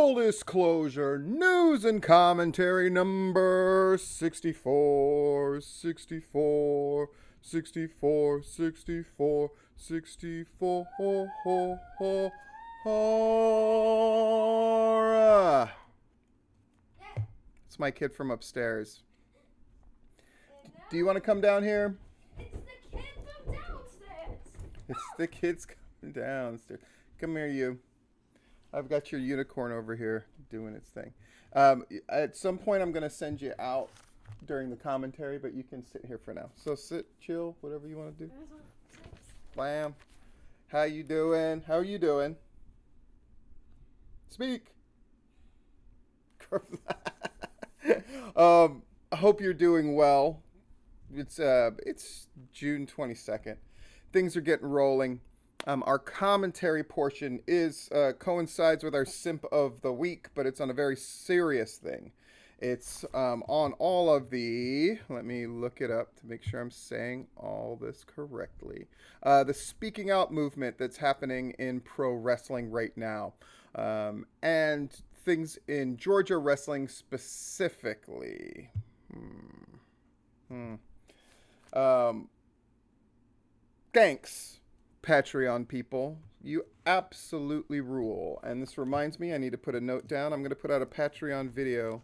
Full disclosure, news and commentary number 64, 64, 64, 64, 64. It's my kid from upstairs. Do you want to come down here? It's the kid from downstairs. It's the kids coming downstairs. Come here, you. I've got your unicorn over here doing its thing. At some point, I'm going to send you out during the commentary, but you can sit here for now. So sit, chill, whatever you want to do. Blam. How you doing? How are you doing? Speak. I hope you're doing well. It's June 22nd. Things are getting rolling. Our commentary portion is coincides with our simp of the week, but it's on a very serious thing. It's on all of the, let me look it up to make sure I'm saying all this correctly, the speaking out movement that's happening in pro wrestling right now, and things in Georgia wrestling specifically. Thanks, Patreon people. You absolutely rule. And this reminds me, I need to put a note down. I'm going to put out a Patreon video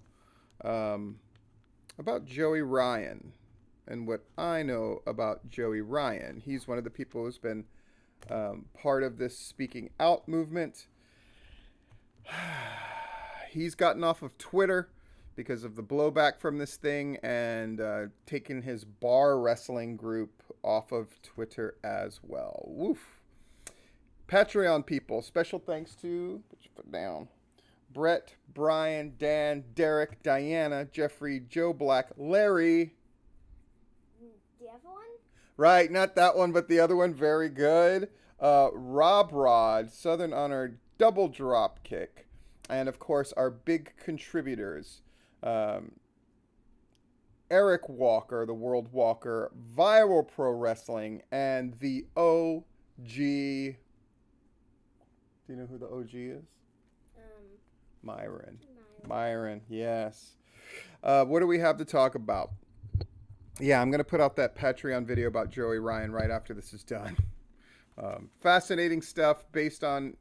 about Joey Ryan and what I know about Joey Ryan. He's one of the people who's been part of this speaking out movement. He's gotten off of Twitter because of the blowback from this thing and taken his bar wrestling group off of Twitter as well. Woof. Patreon people, special thanks to, put your foot down, Brett, Brian, Dan, Derek, Diana, Jeffrey, Joe Black, Larry. The other one? Right, not that one, but the other one. Very good. Rob Rod, Southern Honor, Double Drop Kick. And, of course, our big contributors. Eric Walker, the World Walker, Viral Pro Wrestling, and the OG. Do you know who the OG is? Myron, yes. What do we have to talk about? Yeah, I'm going to put out that Patreon video about Joey Ryan right after this is done. Fascinating stuff based on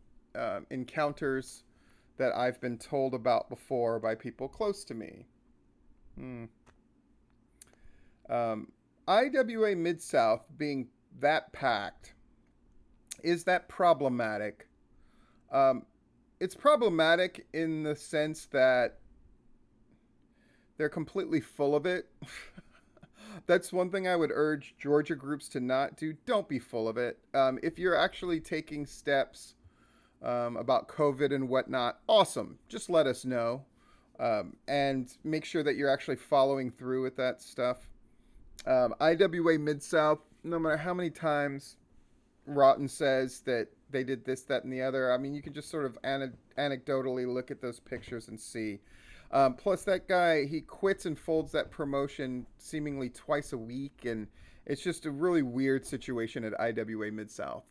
encounters that I've been told about before by people close to me. IWA Mid-South being that packed, is that problematic? It's problematic in the sense that they're completely full of it. That's one thing I would urge Georgia groups to not do. Don't be full of it. If you're actually taking steps about COVID and whatnot, awesome. Just let us know. And make sure that you're actually following through with that stuff. IWA Mid-South, no matter how many times Rotten says that they did this, that, and the other, I mean, you can just sort of anecdotally look at those pictures and see. Plus, that guy, he quits and folds that promotion seemingly twice a week, and it's just a really weird situation at IWA Mid-South.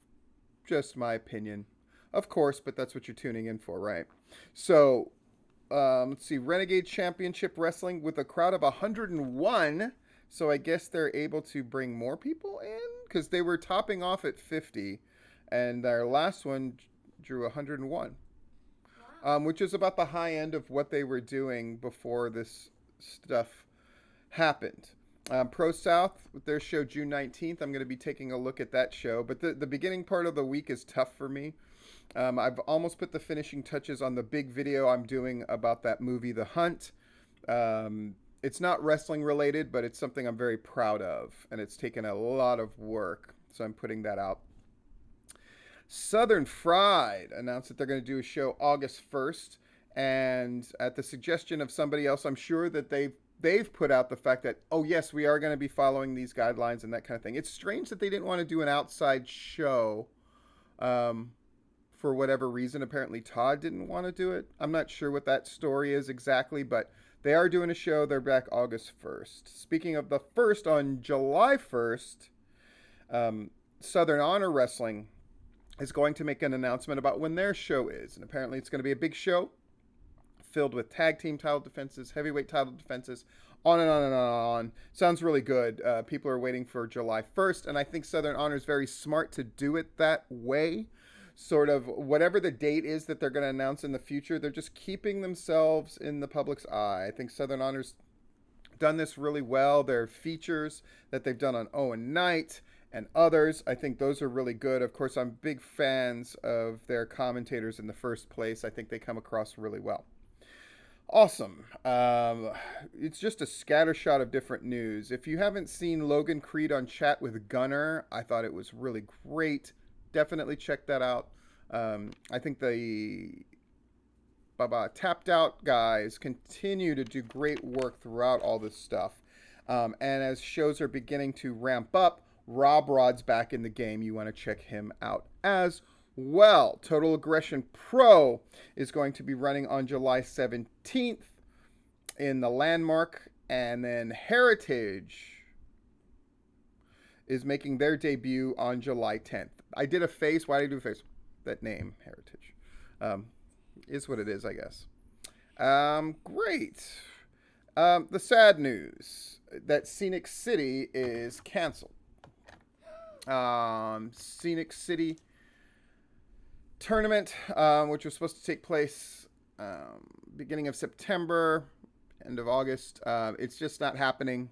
Just my opinion. Of course, but that's what you're tuning in for, right? So, let's see, Renegade Championship Wrestling with a crowd of 101. So I guess they're able to bring more people in because they were topping off at 50, and their last one drew 101, which is about the high end of what they were doing before this stuff happened. Pro South, with their show June 19th, I'm going to be taking a look at that show. But the beginning part of the week is tough for me. I've almost put the finishing touches on the big video I'm doing about that movie, The Hunt. It's not wrestling related, but it's something I'm very proud of, and it's taken a lot of work, so I'm putting that out. Southern Fried announced that they're going to do a show August 1st, and at the suggestion of somebody else, I'm sure that they've put out the fact that, oh yes, we are going to be following these guidelines and that kind of thing. It's strange that they didn't want to do an outside show for whatever reason. Apparently Todd didn't want to do it. I'm not sure what that story is exactly, but they are doing a show. They're back August 1st. Speaking of the 1st, on July 1st, Southern Honor Wrestling is going to make an announcement about when their show is. And apparently it's going to be a big show. filled with tag team title defenses, heavyweight title defenses, on and on and on. Sounds really good. People are waiting for July 1st, and I think Southern Honor is very smart to do it that way. Sort of whatever the date is that they're going to announce in the future, they're just keeping themselves in the public's eye. I think Southern Honor's done this really well. Their features that they've done on Owen Knight and others, I think those are really good. Of course, I'm big fans of their commentators in the first place. I think they come across really well. Awesome. It's just a scattershot of different news. If you haven't seen Logan Creed on Chat with Gunner, I thought it was really great. Definitely check that out. I think the Tapped Out guys continue to do great work throughout all this stuff. And as shows are beginning to ramp up, Rob Rod's back in the game. You want to check him out as well. Total Aggression Pro is going to be running on July 17th in the Landmark. And then Heritage is making their debut on July 10th. I did a face. Why did I do a face? That name, Heritage. Is what it is, I guess. Great. The sad news that Scenic City is canceled. Scenic City tournament, which was supposed to take place beginning of September, end of August. It's just not happening.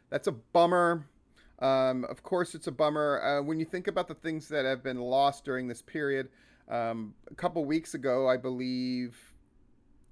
That's a bummer. Of course, it's a bummer. When you think about the things that have been lost during this period, a couple weeks ago, I believe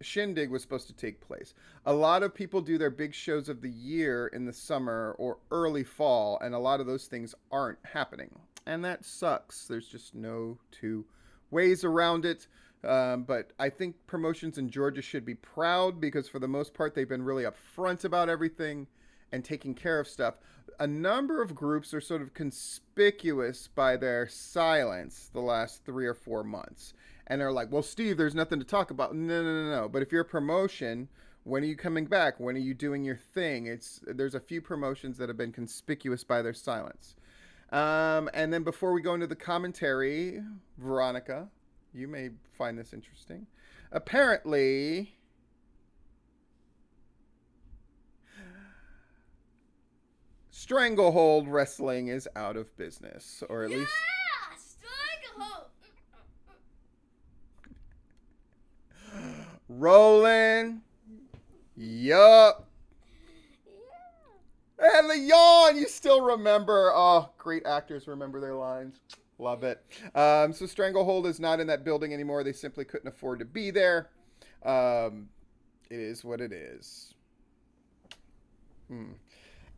Shindig was supposed to take place. A lot of people do their big shows of the year in the summer or early fall, and a lot of those things aren't happening. And that sucks. There's just no two ways around it. But I think promotions in Georgia should be proud because for the most part, they've been really upfront about everything and taking care of stuff. A number of groups are sort of conspicuous by their silence the last 3 or 4 months. And they're like, well, Steve, there's nothing to talk about. No. But if you're a promotion, when are you coming back? When are you doing your thing? There's a few promotions that have been conspicuous by their silence. And then before we go into the commentary, Veronica, you may find this interesting. Apparently, Stranglehold Wrestling is out of business, or at least Stranglehold. rolling. Yup. Yeah. And the yawn, you still remember. Oh, great actors remember their lines. Love it. So Stranglehold is not in that building anymore. They simply couldn't afford to be there. It is what it is.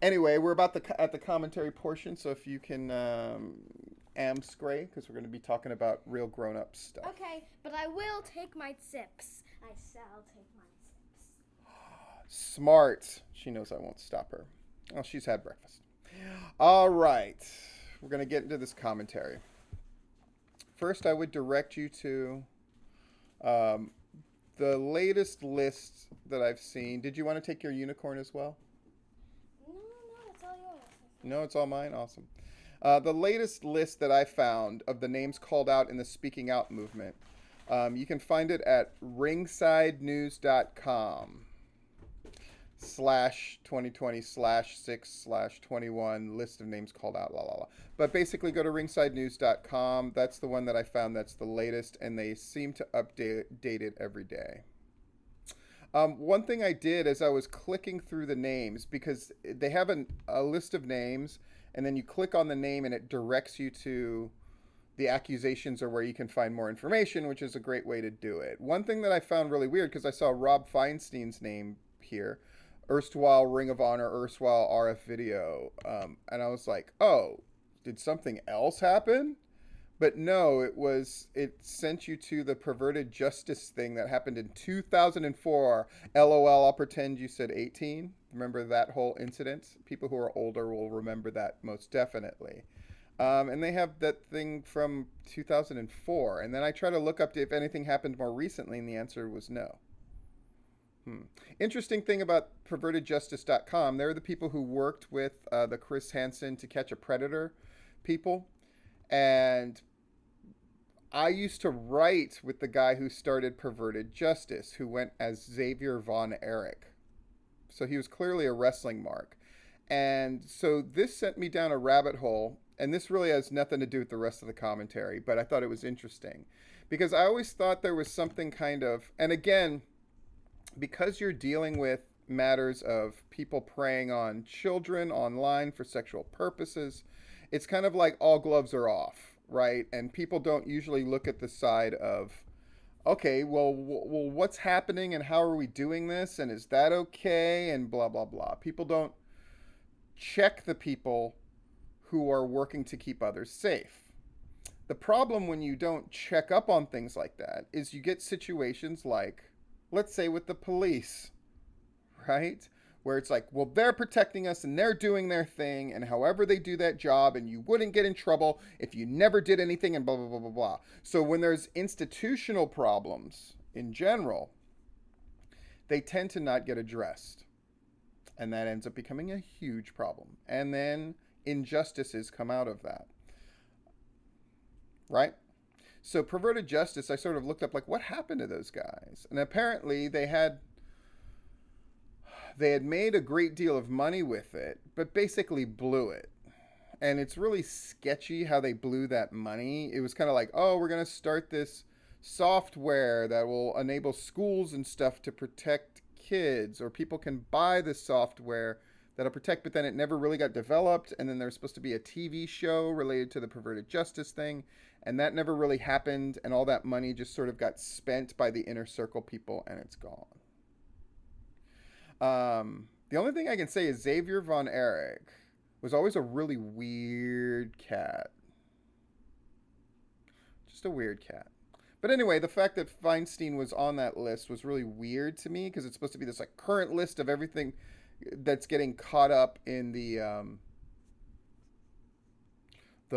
Anyway, we're about at the commentary portion, so if you can Scray, because we're going to be talking about real grown-up stuff. Okay, but I will take my sips. I shall take my sips. Smart. She knows I won't stop her. Oh, she's had breakfast. All right. We're going to get into this commentary. First, I would direct you to the latest list that I've seen. Did you want to take your unicorn as well? No, it's all yours. No, it's all mine? Awesome. The latest list that I found of the names called out in the Speaking Out movement, you can find it at ringsidenews.com /2020/6/21 list of names called out, la la la. But basically go to ringsidenews.com. That's the one that I found that's the latest, and they seem to update it every day. One thing I did as I was clicking through the names, because they have a list of names, and then you click on the name and it directs you to the accusations or where you can find more information, which is a great way to do it. One thing that I found really weird, because I saw Rob Feinstein's name here, erstwhile Ring of Honor, erstwhile RF Video, and I was like, oh, did something else happen? But no, it sent you to the perverted justice thing that happened in 2004. LOL, I'll pretend you said 18. Remember that whole incident? People who are older will remember that most definitely. And they have that thing from 2004. And then I try to look up if anything happened more recently, and the answer was no. Interesting thing about pervertedjustice.com, they're the people who worked with the Chris Hansen To Catch a Predator people. And I used to write with the guy who started Perverted Justice, who went as Xavier Von Erich. So he was clearly a wrestling mark. And so this sent me down a rabbit hole, and this really has nothing to do with the rest of the commentary, but I thought it was interesting because I always thought there was something kind of, and again, because you're dealing with matters of people preying on children online for sexual purposes, it's kind of like all gloves are off, right? And people don't usually look at the side of, okay, well, what's happening and how are we doing this and is that okay and blah blah blah. People don't check the people who are working to keep others safe. The problem when you don't check up on things like that is you get situations like, let's say, with the police, right? Where it's like, well, they're protecting us and they're doing their thing, and however they do that job, and you wouldn't get in trouble if you never did anything, and blah, blah, blah, blah, blah. So when there's institutional problems in general, they tend to not get addressed. And that ends up becoming a huge problem. And then injustices come out of that, right? So Perverted Justice, I sort of looked up like what happened to those guys. And apparently they had made a great deal of money with it, but basically blew it. And it's really sketchy how they blew that money. It was kind of like, oh, we're going to start this software that will enable schools and stuff to protect kids, or people can buy this software that'll protect, but then it never really got developed. And then there's supposed to be a TV show related to the Perverted Justice thing, and that never really happened. And all that money just sort of got spent by the inner circle people, and it's gone. The only thing I can say is Xavier Von Erich was always a really weird cat. Just a weird cat. But anyway, the fact that Feinstein was on that list was really weird to me because it's supposed to be this like current list of everything that's getting caught up in the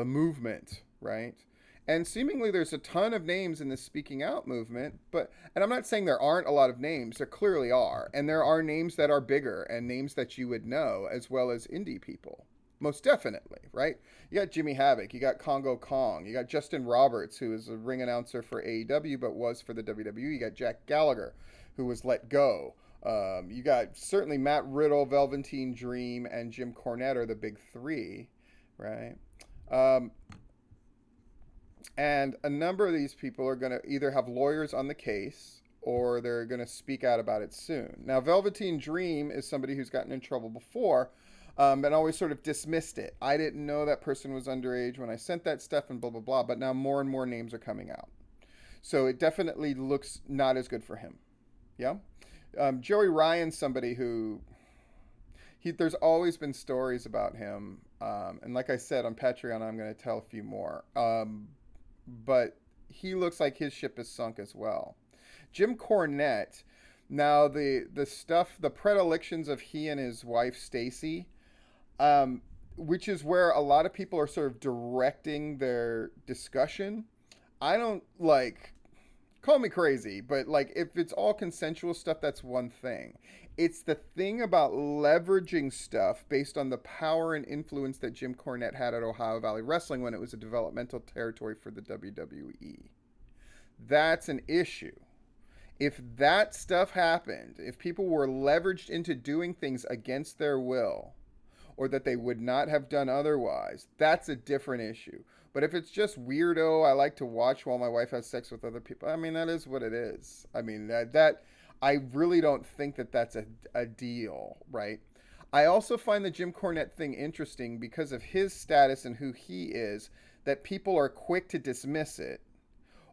movement, right? And seemingly there's a ton of names in the speaking out movement, and I'm not saying there aren't a lot of names, there clearly are. And there are names that are bigger and names that you would know, as well as indie people. Most definitely, right? You got Jimmy Havoc, you got Congo Kong, you got Justin Roberts, who is a ring announcer for AEW but was for the WWE. You got Jack Gallagher, who was let go. You got certainly Matt Riddle, Velveteen Dream, and Jim Cornette are the big three, right? And a number of these people are going to either have lawyers on the case or they're going to speak out about it soon. Now, Velveteen Dream is somebody who's gotten in trouble before, and always sort of dismissed it. I didn't know that person was underage when I sent that stuff and blah, blah, blah. But now more and more names are coming out. So it definitely looks not as good for him. Yeah? Joey Ryan's somebody who... there's always been stories about him. And like I said, on Patreon, I'm going to tell a few more. But he looks like his ship is sunk as well. Jim Cornette, now the stuff, the predilections of he and his wife Stacy, which is where a lot of people are sort of directing their discussion. I don't like, call me crazy, but like if it's all consensual stuff, that's one thing. It's the thing about leveraging stuff based on the power and influence that Jim Cornette had at Ohio Valley Wrestling when it was a developmental territory for the WWE. That's an issue. If that stuff happened, if people were leveraged into doing things against their will, or that they would not have done otherwise, that's a different issue. But if it's just weirdo, I like to watch while my wife has sex with other people, I mean, that is what it is. I mean, that I really don't think that that's a deal, right? I also find the Jim Cornette thing interesting because of his status and who he is, that people are quick to dismiss it,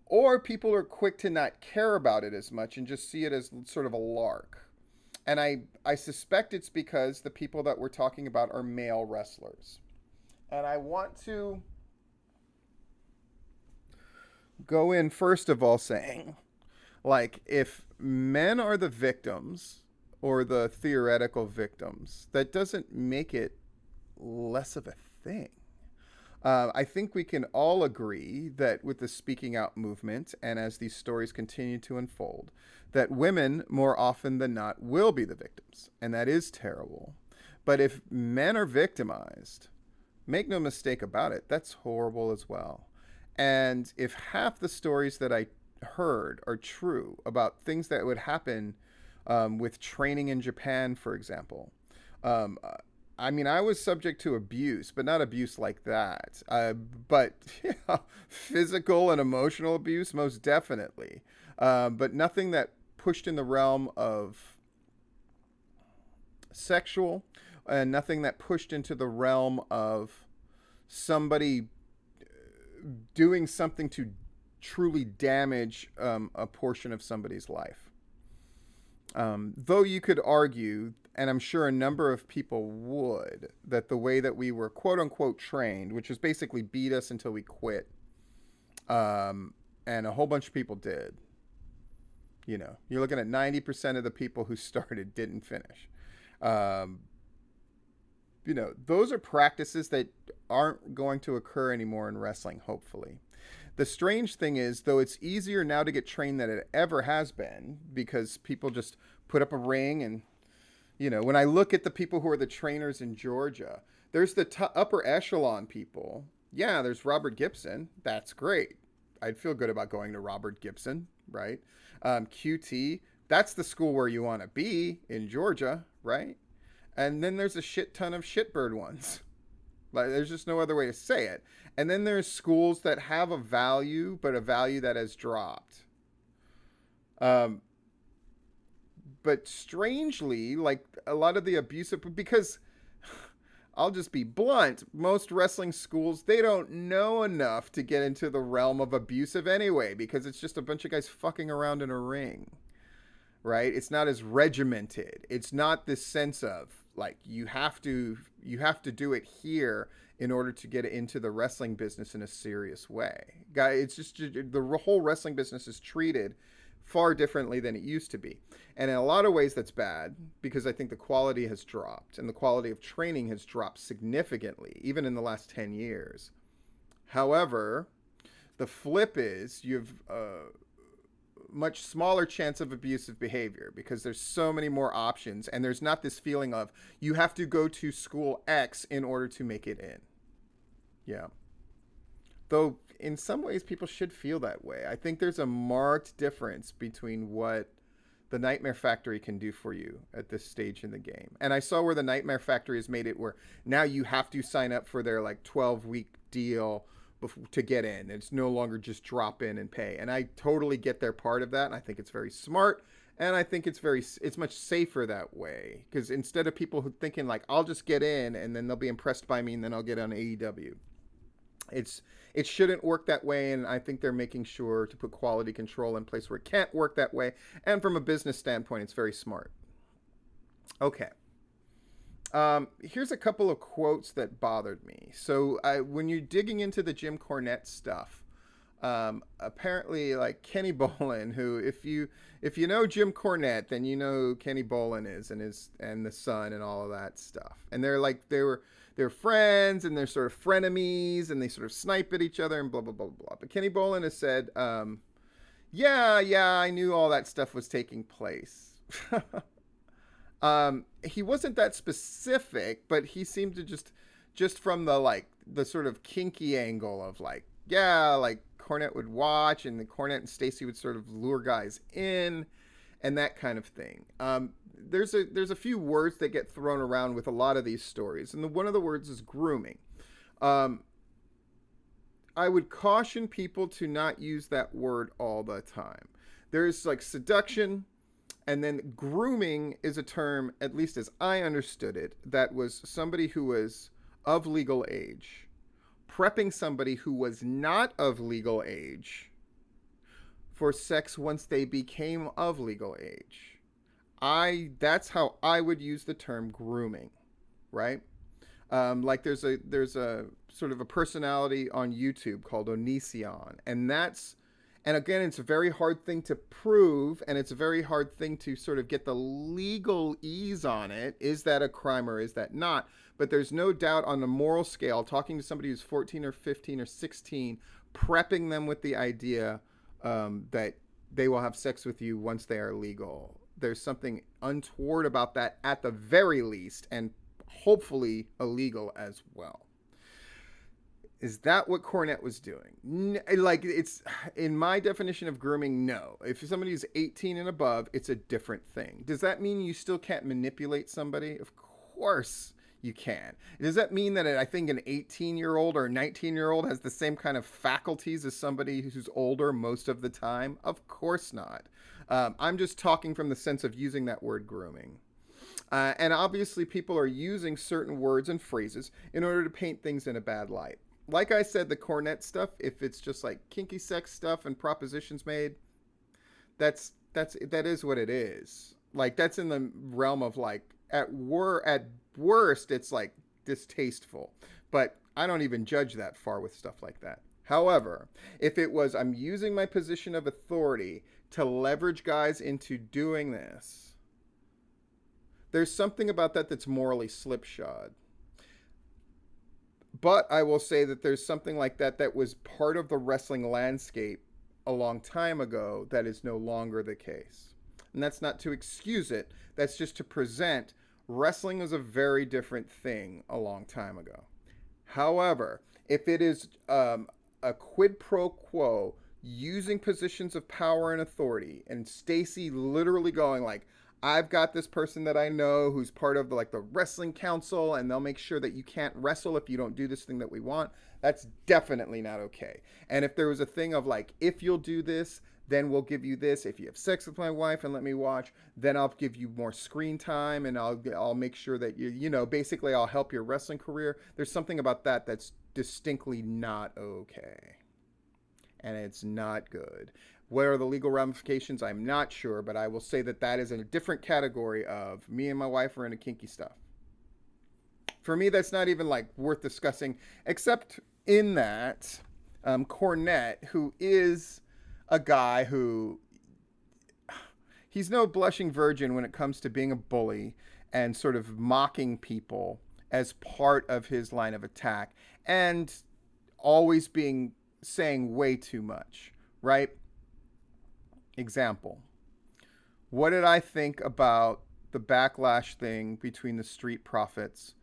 or people are quick to not care about it as much and just see it as sort of a lark. And I suspect it's because the people that we're talking about are male wrestlers. And I want to go in first of all saying, like, if men are the victims or the theoretical victims, that doesn't make it less of a thing. I think we can all agree that with the speaking out movement, and as these stories continue to unfold, that women more often than not will be the victims. And that is terrible. But if men are victimized, make no mistake about it, that's horrible as well. And if half the stories that I heard are true about things that would happen with training in Japan, for example, um, I mean, I was subject to abuse, but not abuse like that. But yeah, physical and emotional abuse, most definitely. But nothing that pushed in the realm of sexual, and nothing that pushed into the realm of somebody doing something to truly damage a portion of somebody's life. Though you could argue, and I'm sure a number of people would, that the way that we were quote unquote trained, which is basically beat us until we quit, and a whole bunch of people did. You know, you're looking at 90% of the people who started didn't finish. Um, you know, those are practices that aren't going to occur anymore in wrestling, hopefully. The strange thing is, though it's easier now to get trained than it ever has been because people just put up a ring and, you know, when I look at the people who are the trainers in Georgia, there's the upper echelon people. Yeah, there's Robert Gibson. That's great. I'd feel good about going to Robert Gibson, right? QT, that's the school where you want to be in Georgia, right? And then there's a shit ton of shitbird ones. Like, there's just no other way to say it. And then there's schools that have a value, but a value that has dropped. Um, but strangely, like a lot of the abusive, because I'll just be blunt, most wrestling schools, they don't know enough to get into the realm of abusive anyway, because it's just a bunch of guys fucking around in a ring, right? It's not as regimented. It's not this sense of like you have to do it here in order to get into the wrestling business in a serious way. Guy, it's just the whole wrestling business is treated far differently than it used to be. And in a lot of ways that's bad because I think the quality has dropped and the quality of training has dropped significantly even in the last 10 years. However, the flip is you've much smaller chance of abusive behavior because there's so many more options and there's not this feeling of you have to go to school X in order to make it in. Yeah. Though in some ways people should feel that way. I think there's a marked difference between what the Nightmare Factory can do for you at this stage in the game. And I saw where the Nightmare Factory has made it where now you have to sign up for their like 12-week deal to get in. It's no longer just drop in and pay. And I totally get their part of that. And I think it's very smart. And I think it's much safer that way. Because instead of people who thinking like, I'll just get in and then they'll be impressed by me and then I'll get on AEW. It shouldn't work that way, and I think they're making sure to put quality control in place where it can't work that way. And from a business standpoint, it's very smart. Okay. Here's a couple of quotes that bothered me. So when you're digging into the Jim Cornette stuff, apparently like Kenny Bolin, who if you know Jim Cornette, then you know who Kenny Bolin is and the son and all of that stuff. And they're friends and they're sort of frenemies and they sort of snipe at each other and blah blah blah blah. But Kenny Bolin has said, yeah, I knew all that stuff was taking place. He wasn't that specific, but he seemed to just from the sort of kinky angle of like, yeah, like Cornette would watch and the Cornette and Stacy would sort of lure guys in and that kind of thing. There's a few words that get thrown around with a lot of these stories, and one of the words is grooming. I would caution people to not use that word all the time. There's like seduction, and then grooming is a term, at least as I understood it, that was somebody who was of legal age, prepping somebody who was not of legal age for sex once they became of legal age. That's how I would use the term grooming, right? Like there's a sort of a personality on YouTube called Onision, and again, it's a very hard thing to prove, and it's a very hard thing to sort of get the legal ease on it. Is that a crime or is that not? But there's no doubt on the moral scale, talking to somebody who's 14 or 15 or 16, prepping them with the idea that they will have sex with you once they are legal. There's something untoward about that at the very least, and hopefully illegal as well. Is that what Cornette was doing? Like, it's in my definition of grooming, no. If somebody is 18 and above, it's a different thing. Does that mean you still can't manipulate somebody? Of course you can. Does that mean that I think an 18-year-old or a 19-year-old has the same kind of faculties as somebody who's older most of the time? Of course not. I'm just talking from the sense of using that word grooming. And obviously, people are using certain words and phrases in order to paint things in a bad light. Like I said, the cornet stuff, if it's just like kinky sex stuff and propositions made, that is what it is. Like, that's in the realm of like at worst it's like distasteful. But I don't even judge that far with stuff like that. However, if it was I'm using my position of authority to leverage guys into doing this, there's something about that that's morally slipshod. But I will say that there's something like that that was part of the wrestling landscape a long time ago that is no longer the case. And that's not to excuse it, that's just to present wrestling as a very different thing a long time ago. However, if it is a quid pro quo using positions of power and authority, and Stacy literally going like, I've got this person that I know who's part of the wrestling council, and they'll make sure that you can't wrestle if you don't do this thing that we want. That's definitely not okay. And if there was a thing of like, if you'll do this, then we'll give you this. If you have sex with my wife and let me watch, then I'll give you more screen time, and I'll make sure that basically I'll help your wrestling career. There's something about that that's distinctly not okay, and it's not good. What are the legal ramifications? I'm not sure, but I will say that that is in a different category of me and my wife are into kinky stuff. For me, that's not even like worth discussing, except in that Cornette, who is a guy who he's no blushing virgin when it comes to being a bully and sort of mocking people as part of his line of attack, and always saying way too much, right? Example. What did I think about the backlash thing between the Street Profits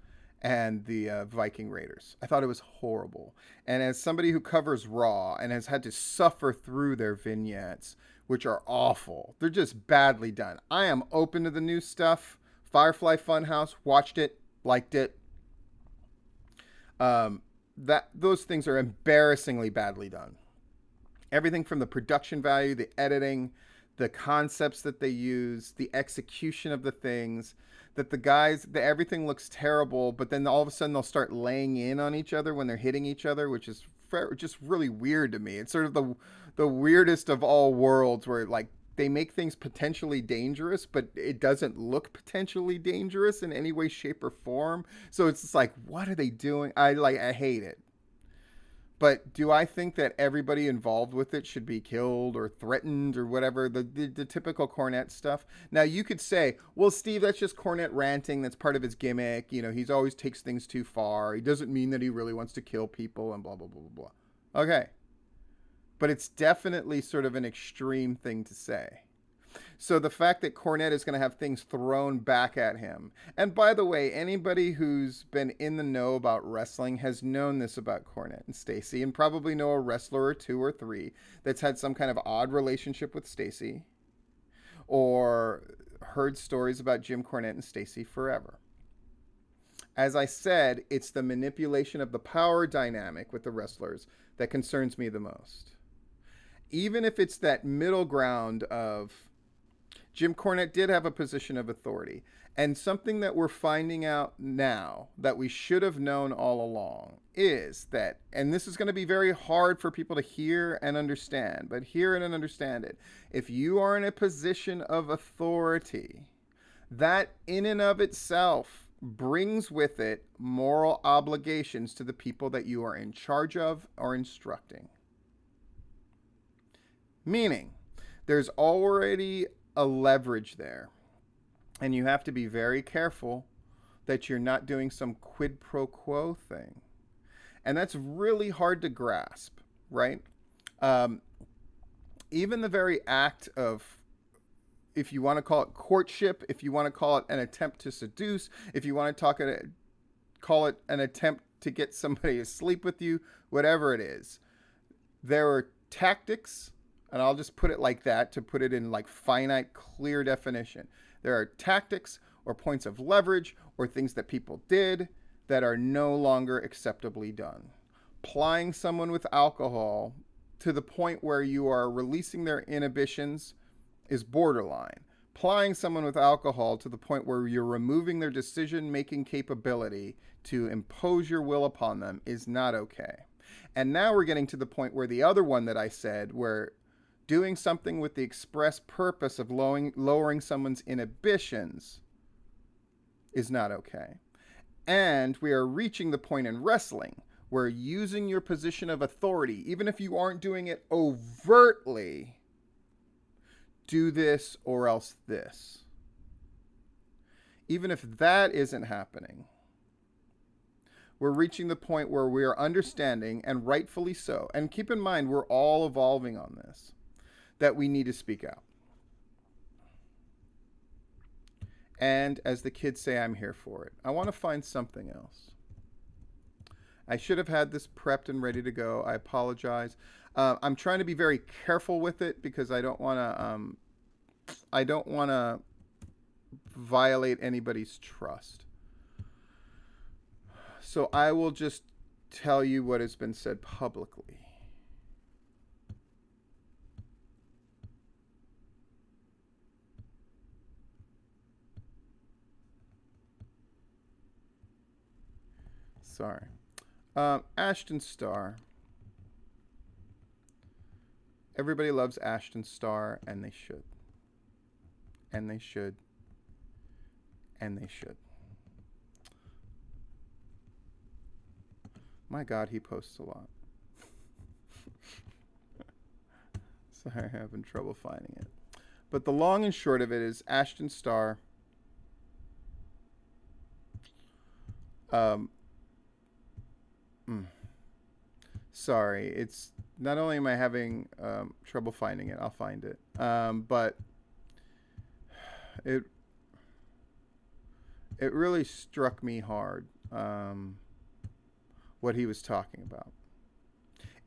and the Viking Raiders? I thought it was horrible. And as somebody who covers Raw and has had to suffer through their vignettes, which are awful, they're just badly done. I am open to the new stuff. Firefly Funhouse, watched it, liked it. Those things are embarrassingly badly done. Everything from the production value, the editing, the concepts that they use, the execution of the things, that everything looks terrible, but then all of a sudden they'll start laying in on each other when they're hitting each other, which is just really weird to me. It's sort of the weirdest of all worlds, where like they make things potentially dangerous, but it doesn't look potentially dangerous in any way, shape, or form. So it's just like, what are they doing? I hate it. But do I think that everybody involved with it should be killed or threatened or whatever? The typical Cornette stuff. Now, you could say, well, Steve, that's just Cornette ranting. That's part of his gimmick. He's always takes things too far. He doesn't mean that he really wants to kill people and blah, blah, blah, blah, blah. Okay. But it's definitely sort of an extreme thing to say. So the fact that Cornette is going to have things thrown back at him. And by the way, anybody who's been in the know about wrestling has known this about Cornette and Stacy, and probably know a wrestler or two or three that's had some kind of odd relationship with Stacy, or heard stories about Jim Cornette and Stacy forever. As I said, it's the manipulation of the power dynamic with the wrestlers that concerns me the most. Even if it's that middle ground of Jim Cornette did have a position of authority. And something that we're finding out now that we should have known all along is that, and this is going to be very hard for people to hear and understand, but hear it and understand it. If you are in a position of authority, that in and of itself brings with it moral obligations to the people that you are in charge of or instructing. Meaning, there's already a leverage there, and you have to be very careful that you're not doing some quid pro quo thing, and that's really hard to grasp, right? Even the very act of, if you want to call it courtship, if you want to call it an attempt to seduce, if you want to call it an attempt to get somebody to sleep with you, whatever it is. There are tactics, and I'll just put it like that to put it in like finite, clear definition. There are tactics or points of leverage or things that people did that are no longer acceptably done. Plying someone with alcohol to the point where you are releasing their inhibitions is borderline. Plying someone with alcohol to the point where you're removing their decision making capability to impose your will upon them is not okay. And now we're getting to the point where the other one that I said, where doing something with the express purpose of lowering someone's inhibitions is not okay. And we are reaching the point in wrestling where using your position of authority, even if you aren't doing it overtly, do this or else this. Even if that isn't happening, we're reaching the point where we are understanding, and rightfully so, and keep in mind we're all evolving on this, that we need to speak out. And as the kids say, I'm here for it. I want to find something else. I should have had this prepped and ready to go. I apologize. I'm trying to be very careful with it because I don't want to violate anybody's trust. So I will just tell you what has been said publicly. Sorry. Ashton Starr. Everybody loves Ashton Starr, and they should. And they should. And they should. My God, he posts a lot. Sorry, I'm having trouble finding it. But the long and short of it is Ashton Starr sorry, it's not only am I having trouble finding it, I'll find it, but it really struck me hard what he was talking about,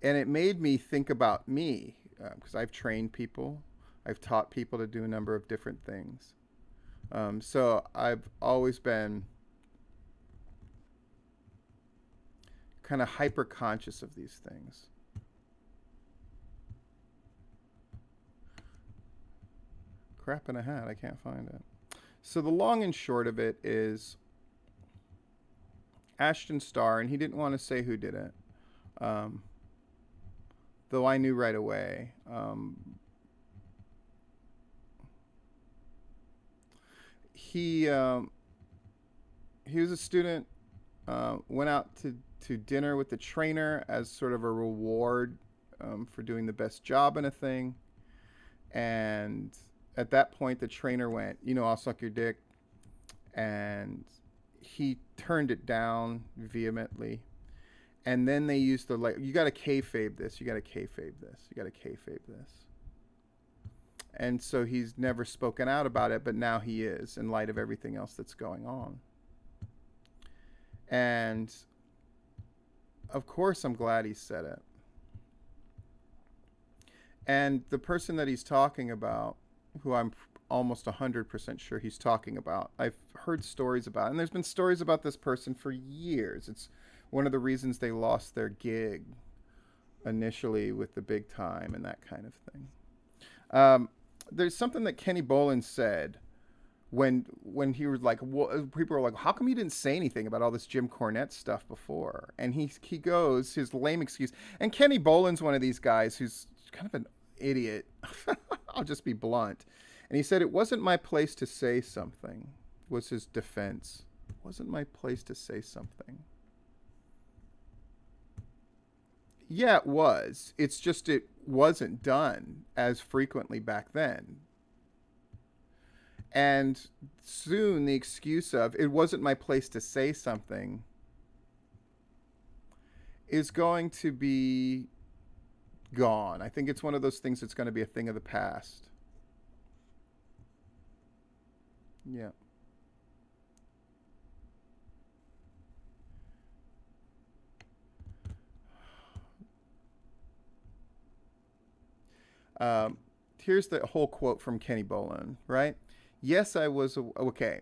and it made me think about me because I've trained people, I've taught people to do a number of different things, so I've always been kind of hyper conscious of these things. Crap in a hat, I can't find it. So the long and short of it is Ashton Starr, and he didn't want to say who did it, though I knew right away. He was a student, went out to dinner with the trainer as sort of a reward for doing the best job in a thing. And at that point, the trainer went, I'll suck your dick. And he turned it down vehemently. And then they used the, you got to kayfabe this. You got to kayfabe this. You got to kayfabe this. And so he's never spoken out about it, but now he is in light of everything else that's going on. And of course, I'm glad he said it. And the person that he's talking about, who I'm almost 100% sure he's talking about, I've heard stories about, and there's been stories about this person for years. It's one of the reasons they lost their gig initially with the big time and that kind of thing. There's something that Kenny Bolin said when he was like, people were like, how come you didn't say anything about all this Jim Cornette stuff before? And he goes, his lame excuse, and Kenny Bolin's one of these guys who's kind of an idiot. I'll just be blunt. And he said, it wasn't my place to say something, was his defense. It wasn't my place to say something. Yeah, it was. It's just it wasn't done as frequently back then. And soon the excuse of it wasn't my place to say something is going to be gone. I think it's one of those things that's going to be a thing of the past. Yeah. Um, Here's the whole quote from Kenny Bolin, right? Yes, I was okay.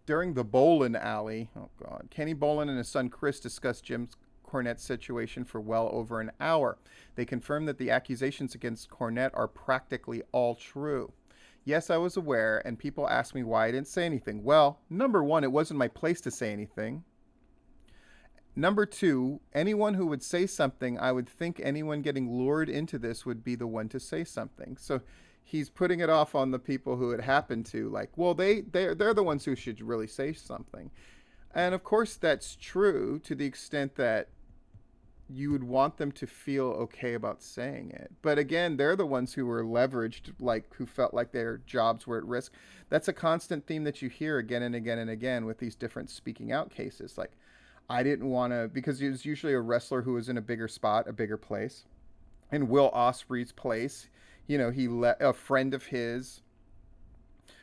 During the Bolin alley, oh God, Kenny Bolin and his son Chris discussed Jim Cornette's situation for well over an hour. They confirmed that the accusations against Cornette are practically all true. Yes, I was aware, and people asked me why I didn't say anything. Well, number one, it wasn't my place to say anything. Number two, anyone who would say something, I would think anyone getting lured into this would be the one to say something. So he's putting it off on the people who it happened to, like, well, they're the ones who should really say something. And of course that's true to the extent that you would want them to feel okay about saying it. But again, they're the ones who were leveraged, like who felt like their jobs were at risk. That's a constant theme that you hear again and again and again with these different speaking out cases. Like, I didn't want to, because it was usually a wrestler who was in a bigger spot, a bigger place. In Will Ospreay's place, a friend of his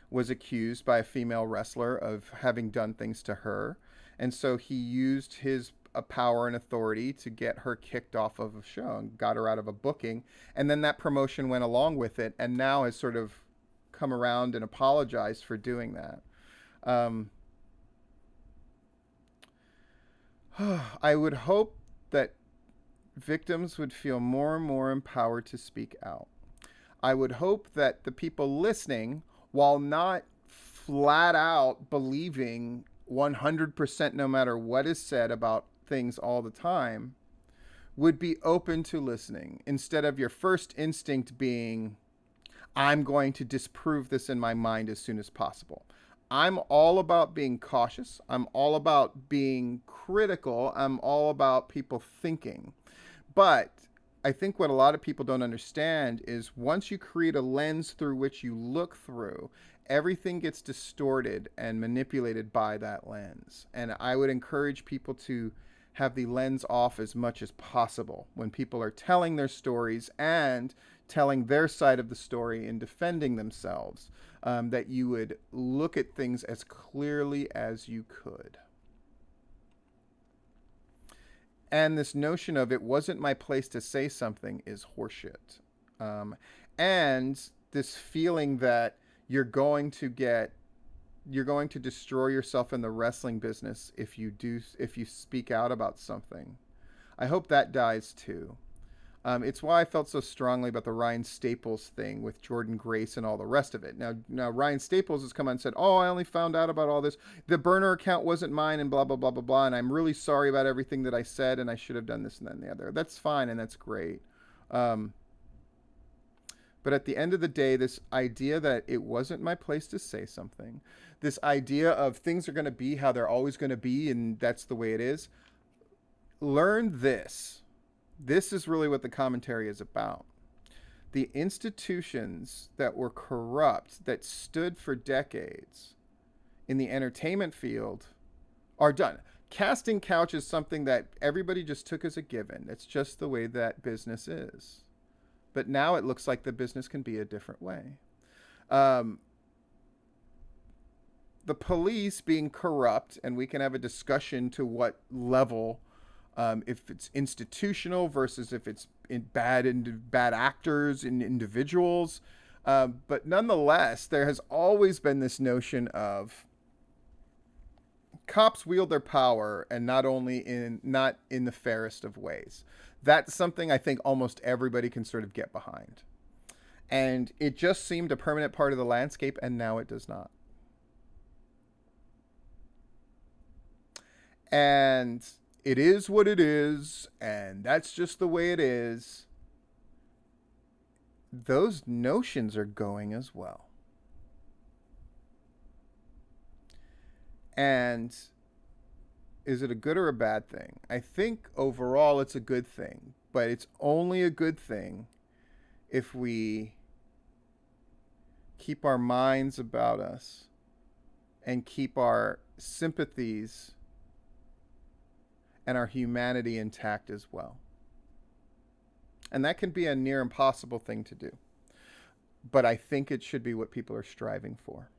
was accused by a female wrestler of having done things to her. And so he used his power and authority to get her kicked off of a show and got her out of a booking. And then that promotion went along with it and now has sort of come around and apologized for doing that. I would hope that victims would feel more and more empowered to speak out. I would hope that the people listening, while not flat out believing 100% no matter what is said about things all the time, would be open to listening instead of your first instinct being, I'm going to disprove this in my mind as soon as possible. I'm all about being cautious. I'm all about being critical. I'm all about people thinking. But I think what a lot of people don't understand is once you create a lens through which you look through, everything gets distorted and manipulated by that lens. And I would encourage people to have the lens off as much as possible when people are telling their stories and telling their side of the story and defending themselves, that you would look at things as clearly as you could. And this notion of it wasn't my place to say something is horseshit. And this feeling that you're going to destroy yourself in the wrestling business if you speak out about something. I hope that dies too. It's why I felt so strongly about the Ryan Staples thing with Jordan Grace and all the rest of it. Now Ryan Staples has come on and said, "Oh, I only found out about all this. The burner account wasn't mine, and blah blah blah blah blah. And I'm really sorry about everything that I said, and I should have done this and then the other." That's fine, and that's great. But at the end of the day, this idea that it wasn't my place to say something, this idea of things are going to be how they're always going to be, and that's the way it is. Learn this. This is really what the commentary is about. The institutions that were corrupt, that stood for decades in the entertainment field, are done. Casting couch is something that everybody just took as a given. It's just the way that business is. But now it looks like the business can be a different way. The police being corrupt, and we can have a discussion to what level, if it's institutional versus if it's bad actors and individuals. But nonetheless, there has always been this notion of cops wield their power, and not in the fairest of ways. That's something I think almost everybody can sort of get behind. And it just seemed a permanent part of the landscape, and now it does not. And it is what it is, and that's just the way it is. Those notions are going as well. And is it a good or a bad thing? I think overall it's a good thing, but it's only a good thing if we keep our minds about us and keep our sympathies and our humanity intact as well. And that can be a near impossible thing to do. But I think it should be what people are striving for.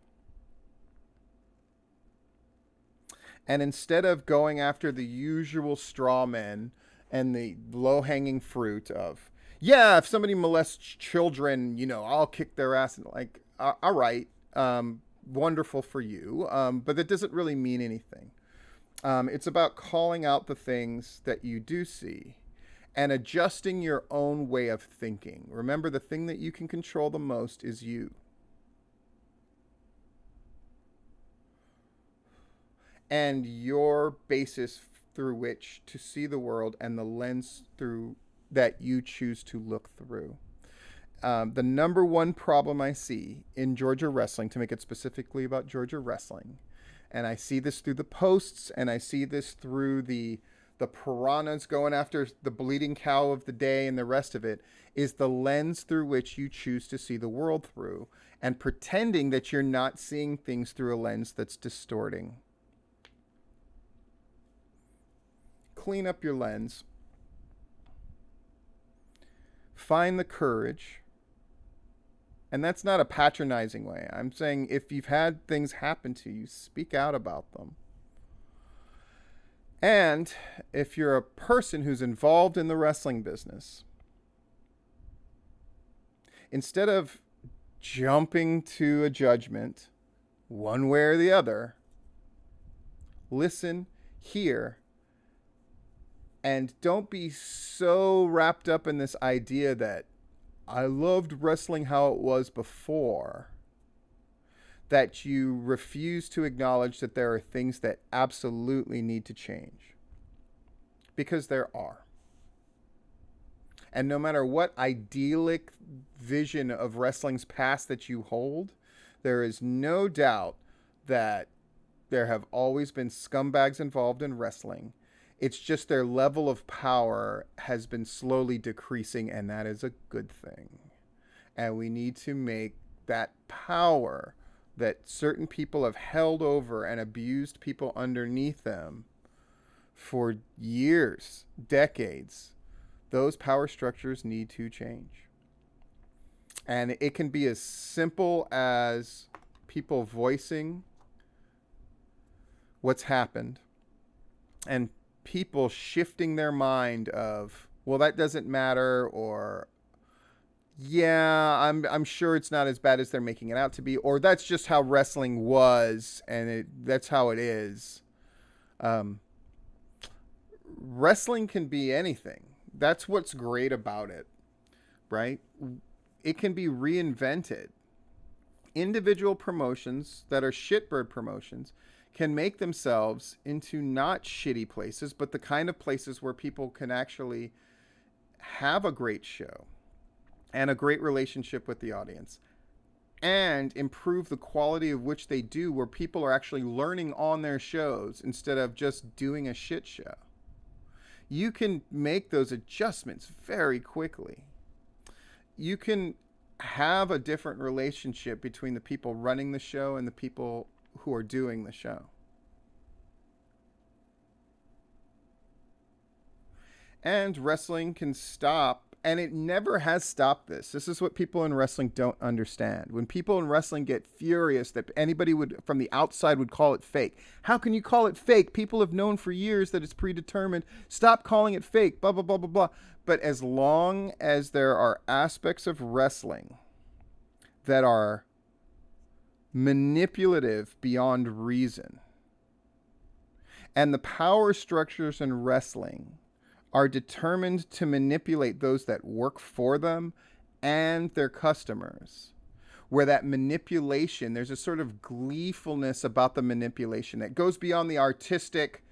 And instead of going after the usual straw men and the low-hanging fruit of, Yeah, if somebody molests children, I'll kick their ass. And like, all right, wonderful for you, but that doesn't really mean anything. It's about calling out the things that you do see and adjusting your own way of thinking. Remember, the thing that you can control the most is you. And your basis through which to see the world and the lens through that you choose to look through. The number one problem I see in Georgia wrestling, to make it specifically about Georgia wrestling, and I see this through the posts, and I see this through the piranhas going after the bleeding cow of the day and the rest of it, is the lens through which you choose to see the world through, and pretending that you're not seeing things through a lens that's distorting. Clean up your lens. Find the courage. And that's not a patronizing way. I'm saying if you've had things happen to you, speak out about them. And if you're a person who's involved in the wrestling business, instead of jumping to a judgment one way or the other, listen, hear, and don't be so wrapped up in this idea that I loved wrestling how it was before, that you refuse to acknowledge that there are things that absolutely need to change. Because there are. And no matter what idyllic vision of wrestling's past that you hold, there is no doubt that there have always been scumbags involved in wrestling. It's just their level of power has been slowly decreasing, and that is a good thing. And we need to make that power that certain people have held over and abused people underneath them for years, decades, those power structures need to change. And it can be as simple as people voicing what's happened and people shifting their mind of, well, that doesn't matter, or yeah, I'm sure it's not as bad as they're making it out to be, or that's just how wrestling was and that's how it is. Wrestling can be anything. That's what's great about it, right? It can be reinvented. Individual promotions that are shitbird promotions can make themselves into not shitty places, but the kind of places where people can actually have a great show and a great relationship with the audience and improve the quality of which they do, where people are actually learning on their shows instead of just doing a shit show. You can make those adjustments very quickly. You can have a different relationship between the people running the show and the people who are doing the show. And wrestling can stop, and it never has stopped this. This is what people in wrestling don't understand. When people in wrestling get furious that anybody would from the outside would call it fake. How can you call it fake? People have known for years that it's predetermined. Stop calling it fake, blah, blah, blah, blah, blah. But as long as there are aspects of wrestling that are manipulative beyond reason, and the power structures in wrestling are determined to manipulate those that work for them and their customers, where that manipulation, there's a sort of gleefulness about the manipulation that goes beyond the artistic,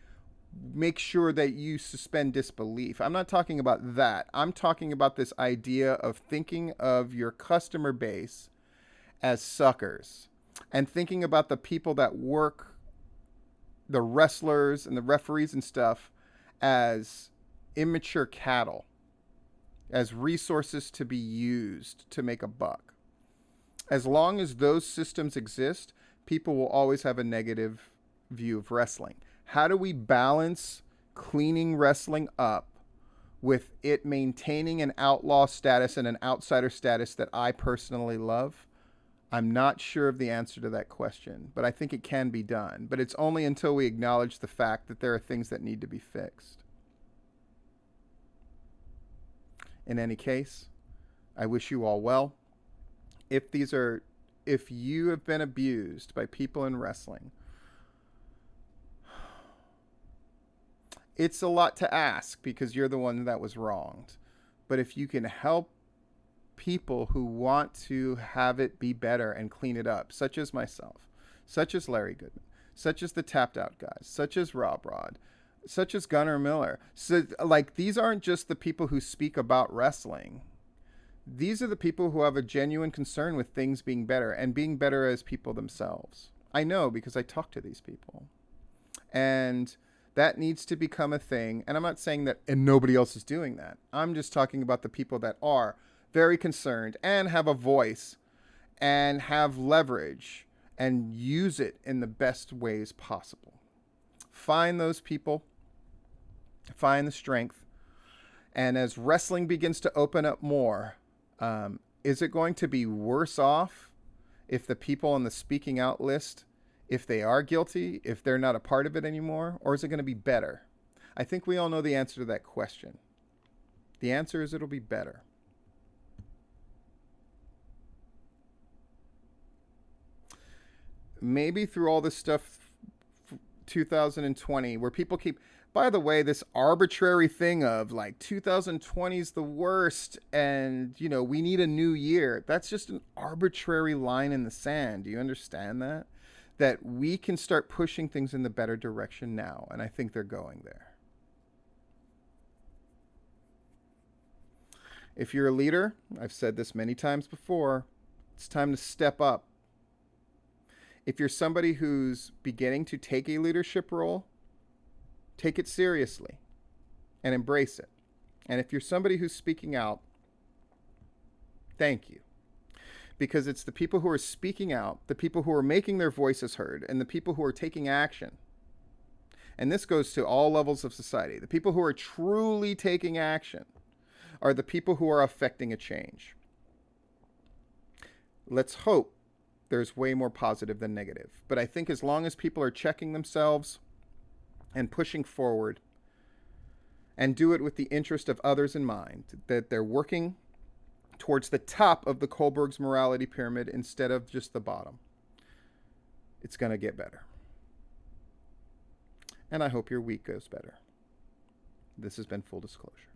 make sure that you suspend disbelief. I'm not talking about that. I'm talking about this idea of thinking of your customer base as suckers and thinking about the people that work, the wrestlers and the referees and stuff, as immature cattle, as resources to be used to make a buck. As long as those systems exist, people will always have a negative view of wrestling. How do we balance cleaning wrestling up with it maintaining an outlaw status and an outsider status that I personally love? I'm not sure of the answer to that question, but I think it can be done. But it's only until we acknowledge the fact that there are things that need to be fixed. In any case, I wish you all well. If you have been abused by people in wrestling, it's a lot to ask because you're the one that was wronged. But if you can help people who want to have it be better and clean it up, such as myself, such as Larry Goodman, such as the Tapped Out guys, such as Rob Rod, such as Gunnar Miller. So, like, these aren't just the people who speak about wrestling. These are the people who have a genuine concern with things being better and being better as people themselves. I know because I talk to these people. And that needs to become a thing. And I'm not saying that and nobody else is doing that. I'm just talking about the people that are very concerned and have a voice and have leverage and use it in the best ways possible. Find those people, find the strength. And as wrestling begins to open up more, is it going to be worse off if the people on the speaking out list, if they are guilty, if they're not a part of it anymore, or is it going to be better? I think we all know the answer to that question. The answer is it'll be better. Maybe through all this stuff, 2020, where people keep, by the way, this arbitrary thing of like 2020 is the worst and, you know, we need a new year. That's just an arbitrary line in the sand. Do you understand that? That we can start pushing things in the better direction now. And I think they're going there. If you're a leader, I've said this many times before, it's time to step up. If you're somebody who's beginning to take a leadership role, take it seriously and embrace it. And if you're somebody who's speaking out, thank you. Because it's the people who are speaking out, the people who are making their voices heard, and the people who are taking action. And this goes to all levels of society. The people who are truly taking action are the people who are affecting a change. Let's hope there's way more positive than negative. But I think as long as people are checking themselves and pushing forward and do it with the interest of others in mind, that they're working towards the top of the Kohlberg's morality pyramid instead of just the bottom, it's going to get better. And I hope your week goes better. This has been Full Disclosure.